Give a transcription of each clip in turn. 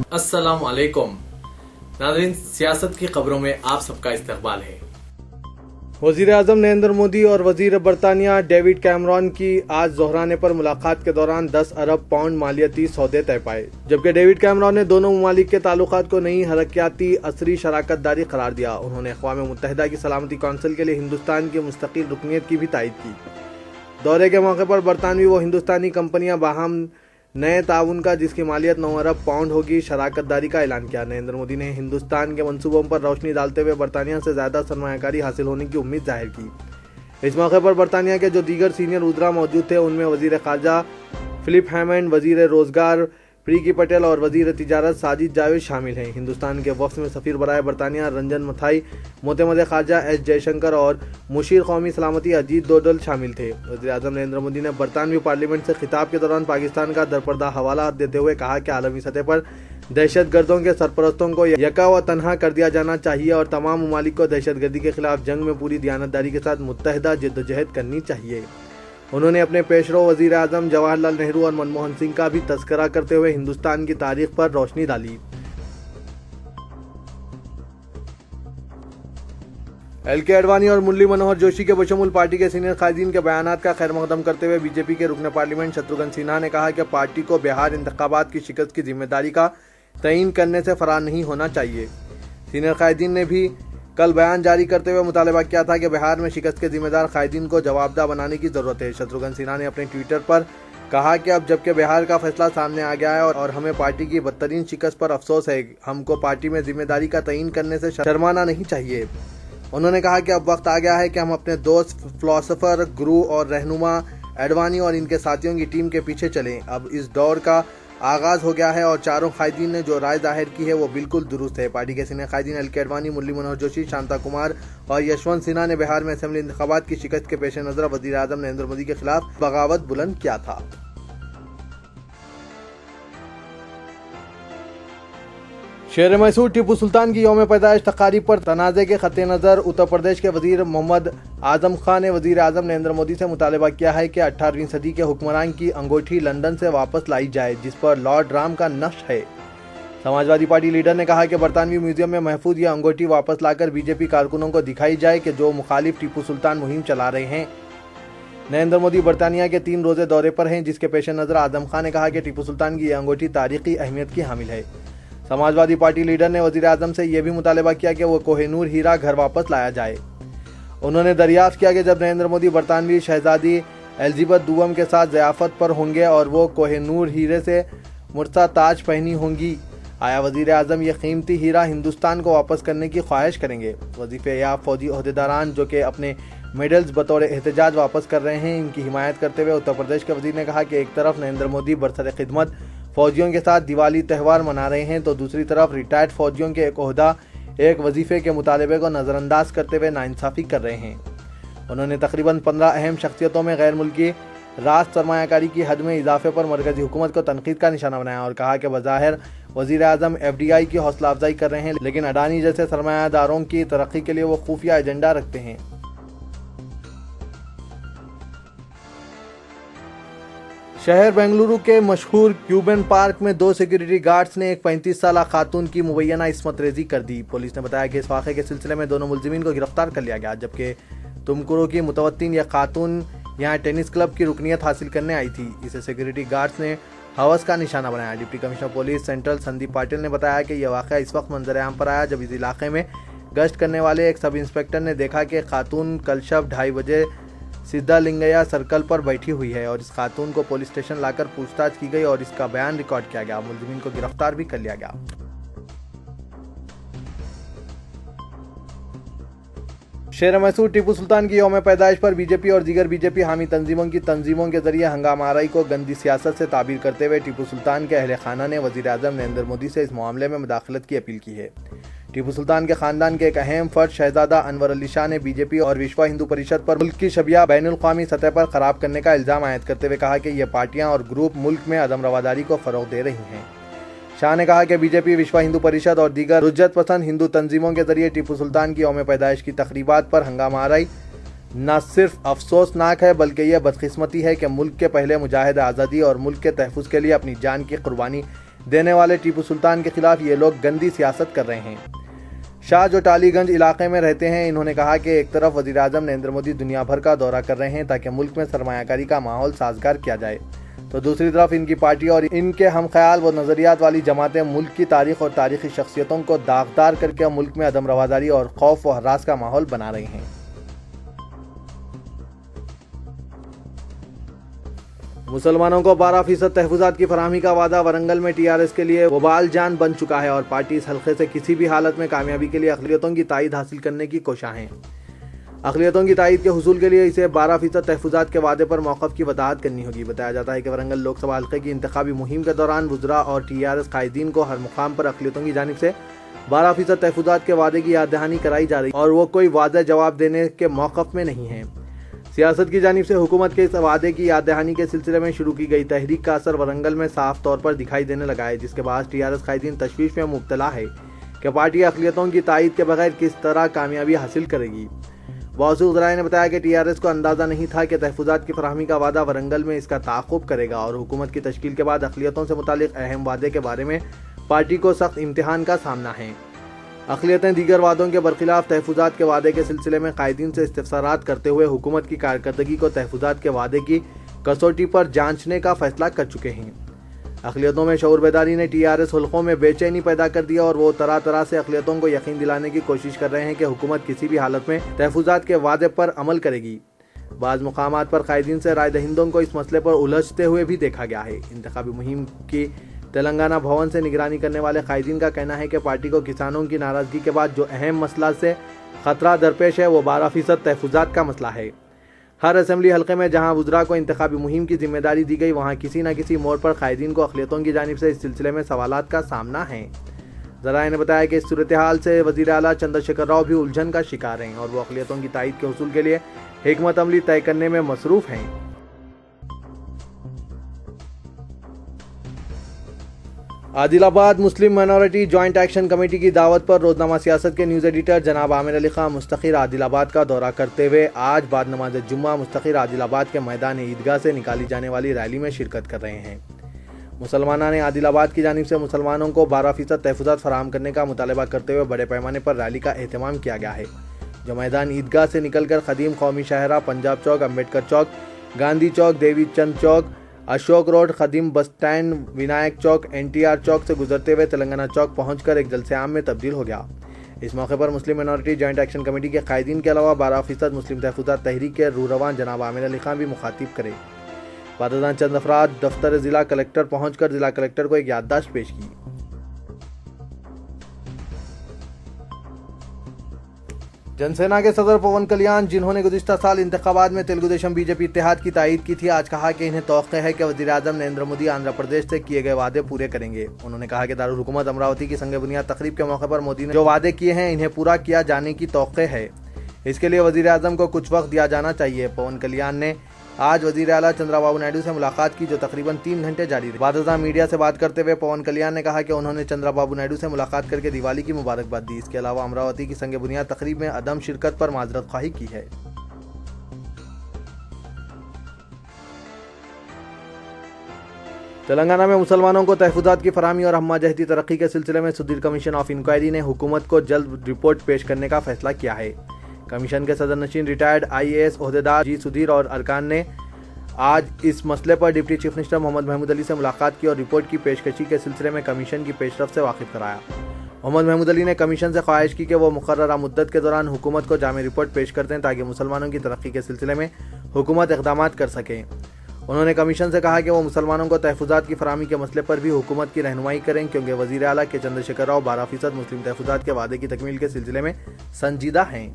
अस्सलाम वालेकुम नाज़रीन, सियासत की खबरों में आप सबका इस्तकबाल है। वज़ीर आज़म नरेंद्र मोदी और वज़ीर बरतानिया डेविड कैमरॉन की आज ज़ोहराने पर मुलाकात के दौरान 10 अरब पाउंड मालियाती सौदे तय पाए, जबकि डेविड कैमरॉन ने दोनों ममालिक के ताल्लुकात को नई हरकियाती असरी शराकत दारी करार दिया। उन्होंने अक़वाम मुत्तहिदा की सलामती कौंसिल के लिए हिंदुस्तान की मुस्तकिल रुकनीत की भी तायद की। दौरे के मौके पर बरतानवी व हिंदुस्तानी कंपनियां बाहम नए ताउन का, जिसकी मालियत 9 अरब पाउंड होगी, शराकत दारी का ऐलान किया। नरेंद्र मोदी ने हिंदुस्तान के मंसूबों पर रोशनी डालते हुए बरतानिया से ज़्यादा सरमायाकारी हासिल होने की उम्मीद जाहिर की। इस मौके पर बरतानिया के जो दीगर सीनियर उज़रा मौजूद थे, उनमें वज़ीर ख़ारजा फिलिप हैमंड, वज़ीर रोज़गार प्रीति पटेल और वज़ीर तिजारत साजिद जावेद शामिल हैं। हिंदुस्तान के वफ़द में सफ़ीर बराए बरतानिया रंजन मथाई, मोतमद ख़ारजा एस जयशंकर और मुशीर कौमी सलामती अजीत डोडल शामिल थे। वज़ीर आज़म नरेंद्र मोदी ने बरतानवी पार्लियामेंट से खिताब के दौरान पाकिस्तान का दरपर्दा हवाला देते हुए कहा कि आलमी सतह पर दहशत गर्दों के सरपरस्तों को यका व तनहा कर दिया जाना चाहिए और तमाम ममालिक को दहशत गर्दी के खिलाफ जंग में पूरी दियानतदारी के साथ मुत्तहिदा जद्दोजहद करनी चाहिए। उन्होंने अपने पेशरो वज़ीर आज़म जवाहरलाल नेहरू और मनमोहन सिंह का भी तज़किरा करते हुए हिंदुस्तान की तारीख पर रोशनी डाली। एल.के. अडवाणी और मुरली मनोहर जोशी के बशमूल पार्टी के सीनियर कायदीन के बयानात का खैर मकदम करते हुए बीजेपी के रुकन पार्लियामेंट शत्रुघ्न सिन्हा ने कहा कि पार्टी को बिहार इंतखाबात की शिकस्त की जिम्मेदारी का तयीन करने से फरार नहीं होना चाहिए। सीनियर कायदीन ने भी कल बयान जारी करते हुए मुतालबा किया था कि बिहार में शिकस्त के जिम्मेदार कायदीन को जवाबदा बनाने की ज़रूरत है। शत्रुघ्न सिन्हा ने अपने ट्विटर पर कहा कि अब जबकि बिहार का फैसला सामने आ गया है और हमें पार्टी की बदतरीन शिकस्त पर अफसोस है, हमको पार्टी में जिम्मेदारी का तयीन करने से शर्माना नहीं चाहिए। उन्होंने कहा कि अब वक्त आ गया है कि हम अपने दोस्त, फिलोसोफर, गुरु और रहनुमा अडवाणी और इनके साथियों की टीम के पीछे चलें। अब इस दौर का आगाज़ हो गया है और चारों कायदीन ने जो राय जाहिर की है वो बिल्कुल दुरुस्त है। पार्टी के सीनियर कायदीन एल.के. अडवाणी, मुरली मनोहर जोशी, शांता कुमार और यशवंत सिन्हा ने बिहार में असेंबली इंतखाबात की शिकस्त के पेश नज़र वज़ीर आज़म नरेंद्र मोदी के खिलाफ बगावत बुलंद किया था। शहर मैसूर टीपू सुल्तान की यौम पैदाइश तकारीब पर तनाज़े के खत्ते नज़र उत्तर प्रदेश के वज़ीर मोहम्मद आज़म खान ने वज़ीर आज़म नरेंद्र मोदी से मुतालबा किया है कि 18वीं सदी के हुक्मरान की अंगूठी लंदन से वापस लाई जाए, जिस पर लॉर्ड राम का नक्श है। समाजवादी पार्टी लीडर ने कहा कि बरतानवी म्यूजियम में महफूज यह अंगूठी वापस लाकर बीजेपी कारकुनों को दिखाई जाए कि जो मुखालिफ टीपू सुल्तान मुहिम चला रहे हैं। नरेंद्र मोदी बरतानिया के 3 रोज़े दौरे पर हैं, जिसके पेश नज़र आज़म खान ने कहा कि टीपू सुल्तान की यह अंगूठी तारीखी अहमियत की हामिल है। समाजवादी पार्टी लीडर ने वज़ीर आज़म से यह भी मुतालबा किया कि वो कोहिनूर हीरा घर वापस लाया जाए। उन्होंने दरियाफ्त किया कि जब नरेंद्र मोदी बरतानवी शहजादी एलिज़ाबेथ दुगम के साथ ज़ियाफ़त पर होंगे और वो कोहिनूर हीरे से मुर्सा ताज पहनी होंगी, आया वज़ीर आज़म ये कीमती हीरा हिंदुस्तान को वापस करने की ख्वाहिश करेंगे। वजीफ़े याब फ़ौजी ओहदेदारान जो कि अपने मेडल्स बतौर एहतजाज वापस कर रहे हैं, इनकी हिमायत करते हुए उत्तर प्रदेश के वज़ीर ने कहा कि एक तरफ नरेंद्र मोदी बरसर खिदमत फ़ौजियों के साथ दिवाली त्यौहार मना रहे हैं, तो दूसरी तरफ रिटायर्ड फ़ौजियों के एक ओहदा, एक वजीफ़े के मुतालबे को नज़रअंदाज करते हुए नाइंसाफ़ी कर रहे हैं। उन्होंने तकरीबन 15 अहम शख्सियतों में गैर मुल्की रास्त सरमायाकारी की हद में इजाफे पर मरकज़ी हुकूमत को तनकीद का निशाना बनाया और कहा कि बज़ाहिर वज़ीर आज़म FDI की हौसला अफजाई कर रहे हैं, लेकिन अडानी जैसे सरमायादारों की तरक्की के लिए वो खुफिया एजेंडा रखते हैं। शहर बेंगलुरु के मशहूर क्यूबन पार्क में 2 सिक्योरिटी गार्ड्स ने एक 35 साला खातून की मुबैना इस्मत रेजी कर दी। पुलिस ने बताया कि इस वाक़े के सिलसिले में दोनों मुलजिमीन को गिरफ्तार कर लिया गया, जबकि तुमकुरू की मुतवत्तिन यह खातून यहाँ टेनिस क्लब की रुकनीत हासिल करने आई थी। इसे सिक्योरिटी गार्ड्स ने हवस का निशाना बनाया। Deputy commissioner police central Sandeep Patil ने बताया कि यह वाक़या इस वक्त मंजर आम पर आया जब इस इलाके में गश्त करने वाले एक सब इंस्पेक्टर ने देखा कि खातून कल शब 2:30 बजे सिद्धालिंगया सर्कल पर बैठी हुई है और इस खातून को पुलिस स्टेशन लाकर पूछताछ की गई और इसका बयान रिकॉर्ड किया गया। मुलजिमीन को गिरफ्तार भी कर लिया गया। शहर मैसूर टीपू सुल्तान की यौम पैदाइश पर बीजेपी और दीगर बीजेपी हामी तंजीमों के जरिए हंगामाराई को गंदी सियासत से ताबीर करते हुए टीपू सुल्तान के अहले खाना ने वज़ीर आज़म नरेंद्र मोदी से इस मामले में मुदाखलत की अपील की है। टीपू सुल्तान के खानदान के एक अहम फर्द शहजादा अनवर अली शाह ने बीजेपी और विश्व हिंदू परिषद पर मुल्क की शबिया बैनुल क़ौमी सतह पर खराब करने का इल्ज़ाम आयद करते हुए कहा कि ये पार्टियां और ग्रुप मुल्क में अदम रवादारी को फ़रोग़ दे रही हैं। शाह ने कहा कि बीजेपी, विश्व हिंदू परिषद और दीगर रुज्जत पसंद हिंदू तंजीमों के जरिए टीपू सुल्तान की यौम पैदाइश की तकरीबात पर हंगामा आराई न सिर्फ अफसोसनाक है बल्कि यह बदकिस्मती है कि मुल्क के पहले मुजाहिद आज़ादी और मुल्क के तहफ़्फ़ुज़ के लिए अपनी जान की कुर्बानी دینے والے ٹیپو سلطان کے خلاف یہ لوگ گندی سیاست کر رہے ہیں۔ شاہ جو ٹالی گنج علاقے میں رہتے ہیں، انہوں نے کہا کہ ایک طرف وزیر اعظم نریندر مودی دنیا بھر کا دورہ کر رہے ہیں تاکہ ملک میں سرمایہ کاری کا ماحول سازگار کیا جائے، تو دوسری طرف ان کی پارٹی اور ان کے ہم خیال و نظریات والی جماعتیں ملک کی تاریخ اور تاریخی شخصیتوں کو داغدار کر کے ملک میں عدم رواداری اور خوف و ہراس کا ماحول بنا رہی ہیں۔ مسلمانوں کو 12% تحفظات کی فراہمی کا وعدہ ورنگل میں TRS کے لیے وبال جان بن چکا ہے اور پارٹی اس حلقے سے کسی بھی حالت میں کامیابی کے لیے اقلیتوں کی تائید حاصل کرنے کی کوشاں ہیں۔ اقلیتوں کی تائید کے حصول کے لیے اسے 12% تحفظات کے وعدے پر موقف کی وضاحت کرنی ہوگی۔ بتایا جاتا ہے کہ ورنگل لوک سبھا حلقے کی انتخابی مہم کے دوران وزراء اور TRS قائدین کو ہر مقام پر اقلیتوں کی جانب سے 12% تحفظات کے وعدے کی یاد دہانی کرائی جا رہی اور وہ کوئی واضح جواب دینے کے موقف میں نہیں ہیں۔ سیاست کی جانب سے حکومت کے اس وعدے کی یاد دہانی کے سلسلے میں شروع کی گئی تحریک کا اثر ورنگل میں صاف طور پر دکھائی دینے لگا ہے، جس کے باعث TRS قائدین تشویش میں مبتلا ہے کہ پارٹی اقلیتوں کی تائید کے بغیر کس طرح کامیابی حاصل کرے گی۔ موثوق ذرائع نے بتایا کہ TRS کو اندازہ نہیں تھا کہ تحفظات کی فراہمی کا وعدہ ورنگل میں اس کا تعاقب کرے گا اور حکومت کی تشکیل کے بعد اقلیتوں سے متعلق اہم وعدے کے بارے میں پارٹی کو سخت امتحان کا سامنا ہے۔ اقلیتیں دیگر وعدوں کے برخلاف تحفظات کے وعدے کے سلسلے میں قائدین سے استفسارات کرتے ہوئے حکومت کی کارکردگی کو تحفظات کے وعدے کی کسوٹی پر جانچنے کا فیصلہ کر چکے ہیں۔ اقلیتوں میں شعور بیداری نے TRS حلقوں میں بے چینی پیدا کر دیا اور وہ طرح طرح سے اقلیتوں کو یقین دلانے کی کوشش کر رہے ہیں کہ حکومت کسی بھی حالت میں تحفظات کے وعدے پر عمل کرے گی۔ بعض مقامات پر قائدین سے رائے دہندوں کو اس مسئلے پر الجھتے ہوئے بھی دیکھا گیا ہے۔ انتخابی مہم کی تلنگانہ بھون سے نگرانی کرنے والے قائدین کا کہنا ہے کہ پارٹی کو کسانوں کی ناراضگی کے بعد جو اہم مسئلہ سے خطرہ درپیش ہے وہ 12% تحفظات کا مسئلہ ہے۔ ہر اسمبلی حلقے میں جہاں وزراء کو انتخابی مہم کی ذمہ داری دی گئی، وہاں کسی نہ کسی موڑ پر قائدین کو اقلیتوں کی جانب سے اس سلسلے میں سوالات کا سامنا ہے۔ ذرائع نے بتایا کہ اس صورتحال سے وزیر اعلیٰ چندر شیکھر راؤ بھی الجھن کا شکار ہیں اور وہ اقلیتوں کی تائید کے حصول کے لیے حکمت عملی طے کرنے میں مصروف ہیں۔ عادل آباد مسلم مائنورٹی جوائنٹ ایکشن کمیٹی کی دعوت پر روزنامہ سیاست کے نیوز ایڈیٹر جناب عامر علی خان مستقر عادل آباد کا دورہ کرتے ہوئے آج بعد نماز جمعہ مستقر عادل آباد کے میدان عیدگاہ سے نکالی جانے والی ریلی میں شرکت کر رہے ہیں۔ مسلمانوں نے عادل آباد کی جانب سے مسلمانوں کو 12% تحفظات فراہم کرنے کا مطالبہ کرتے ہوئے بڑے پیمانے پر ریلی کا اہتمام کیا گیا ہے، جو میدان عیدگاہ سے نکل کر قدیم قومی شاہراہ، پنجاب چوک، امبیڈکر چوک، گاندھی چوک، دیوی چند چوک، اشوک روڈ، قدیم بس اسٹینڈ، ونائک چوک، NTR چوک سے گزرتے ہوئے تلنگانہ چوک پہنچ کر ایک جلسے عام میں تبدیل ہو گیا۔ اس موقع پر مسلم مائنورٹی جوائنٹ ایکشن کمیٹی کے قائدین کے علاوہ 12% مسلم تحفظات تحریک کے روح جناب عامر علی خان بھی مخاطب کرے۔ بعد ازاں چند افراد دفتر ضلع کلکٹر پہنچ کر ضلع کلکٹر کو ایک یادداشت پیش کی۔ جن سینا کے صدر پون کلیان، جنہوں نے گزشتہ سال انتخابات میں تیلگو دیشم BJP اتحاد کی تائید کی تھی، آج کہا کہ انہیں توقع ہے کہ وزیر اعظم نریندر مودی آندھرا پردیش سے کیے گئے وعدے پورے کریں گے۔ انہوں نے کہا کہ دارالحکومت امراوتی کی سنگ بنیاد تقریب کے موقع پر مودی نے جو وعدے کیے ہیں انہیں پورا کیا جانے کی توقع ہے، اس کے لیے وزیر اعظم کو کچھ وقت دیا جانا چاہیے۔ پون کلیان نے آج وزیر اعلیٰ چندرا بابو نائیڈو سے ملاقات کی جو تقریباً 3 گھنٹے جاری رہی۔ بعد ازاں میڈیا سے بات کرتے ہوئے پون کلیان نے کہا کہ انہوں نے چندرا بابو نائیڈو سے ملاقات کر کے دیوالی کی مبارکباد دی۔ اس کے علاوہ امراوتی کی سنگ بنیاد تقریب میں عدم شرکت پر معذرت خواہی کی ہے۔ تلنگانہ میں مسلمانوں کو تحفظات کی فراہمی اور ہمہ جہتی ترقی کے سلسلے میں سدھیر کمیشن آف انکوائری نے حکومت کو جلد رپورٹ پیش کرنے کا فیصلہ کیا ہے۔ کمیشن کے صدر نشین ریٹائرڈ IAS عہدیدار جی سدھیر اور ارکان نے آج اس مسئلے پر ڈپٹی چیف منسٹر محمد محمود علی سے ملاقات کی اور رپورٹ کی پیشکشی کے سلسلے میں کمیشن کی پیش رفت سے واقف کرایا۔ محمد محمود علی نے کمیشن سے خواہش کی کہ وہ مقررہ مدت کے دوران حکومت کو جامع رپورٹ پیش کر دیں تاکہ مسلمانوں کی ترقی کے سلسلے میں حکومت اقدامات کر سکے۔ انہوں نے کمیشن سے کہا کہ وہ مسلمانوں کو تحفظات کی فراہمی کے مسئلے پر بھی حکومت کی رہنمائی کریں کیونکہ وزیر اعلیٰ کے چندر شیکھر راؤ 12% مسلم تحفظات کے وعدے کی تکمیل کے سلسلے میں سنجیدہ ہیں۔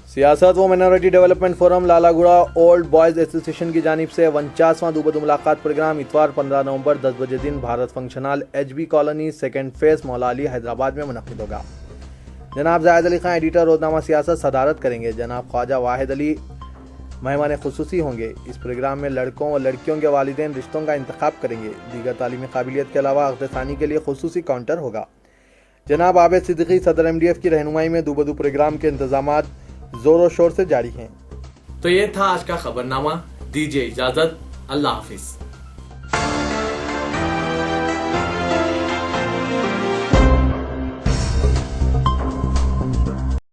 سیاست و مائنورٹی ڈیولپمنٹ فورم لالا گوڑا اولڈ بوائز ایسوسی ایشن کی جانب سے 49واں دوبدو ملاقات پروگرام اتوار 15 نومبر 10 بجے دن Bharat function hall HB colony second phase Moula Ali Hyderabad میں منعقد ہوگا۔ جناب زاہد علی خان ایڈیٹر روزنامہ سیاست صدارت کریں گے۔ جناب خواجہ واحد علی مہمان خصوصی ہوں گے۔ اس پروگرام میں لڑکوں و لڑکیوں کے والدین رشتوں کا انتخاب کریں گے۔ دیگر تعلیمی قابلیت کے علاوہ عقد ثانی کے لیے خصوصی کاؤنٹر ہوگا۔ جناب عابد صدیقی صدر MDF کی رہنمائی میں دوبدو پروگرام کے انتظامات زور و شور سے جاری ہیں۔ تو یہ تھا آج کا خبرنامہ۔ दीजिए इजाजत। अल्लाह हाफिज।